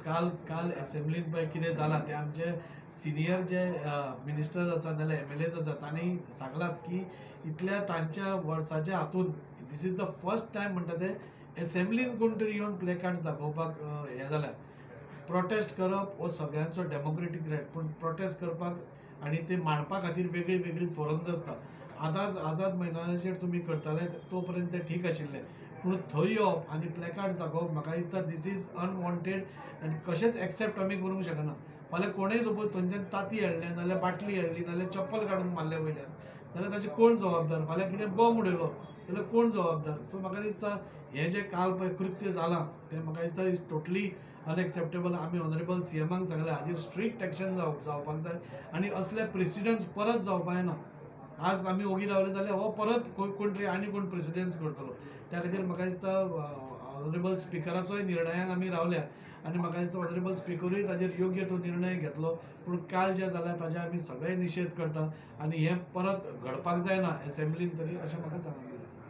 काल काल असेंब्लीन पळय कितें जालां तें आमचे सिनियर जे मिनिस्टर्स आसात नाजाल्यार MLAs आसात तांणी सांगलांच की इतल्या तांच्या वर्साच्या हातून this is the first time म्हणटा ते असेंब्लीन कोण तरी येवन प्लेकार्ड्स दाखोवपाक हें जाल्यार प्रोटेस्ट करप हो सगळ्यांचो डेमोक्रेटीक रायट, पूण प्रोटेस्ट करपाक आनी ते मांडपा खातीर वेगळी वेगळी फोरम्स आसता. आझाद मैदानाचेर तुमी करताले तो पर्यंत तें ठीक आशिल्लें, पूण थंय येवप आनी प्लेकार्ड्स दाखोवप म्हाका दिसता दीस इज अनवॉन्टेड आनी कशेंच एक्सेप्ट आमी करूंक शकना. फाल्यां कोणूय सपोज थंयच्यान ताती हाडले नाजाल्यार बाटली हाडली नाजाल्यार चप्पल काडून मारले वयल्यान जाल्यार ताचे कोण जबाबदार? फाल्यां कितें बॉम्ब उडयलो जाल्यार कोण जबाबदार? सो म्हाका दिसता हें जें काल पळय कृत्य जालां तें म्हाका दिसता इज टोटली अनएक्सेप्टेबल. आमी ऑनरेबल CMाक सांगलें हाजेर स्ट्रिक्ट एक्शन जावपाक जाय आनी असले प्रेसिडेंट्स परत जावपाक येना. आज आमी ओगी रावले जाल्यार हो परत कोण तरी आनी कोण प्रेसिडेंट्स करतलो. त्या खातीर म्हाका दिसता ऑनरेबल स्पिकराचोय निर्णयान आमी रावल्या आनी म्हाका दिसता ऑनरेबल स्पिकरूय ताजेर योग्य तो निर्णय घेतलो. पूण काल जें जालें ताचे आमी सगळे निशेध करता आनी हें परत घडपाक जायना असेंब्लीन तरी अशें म्हाका सांगलें.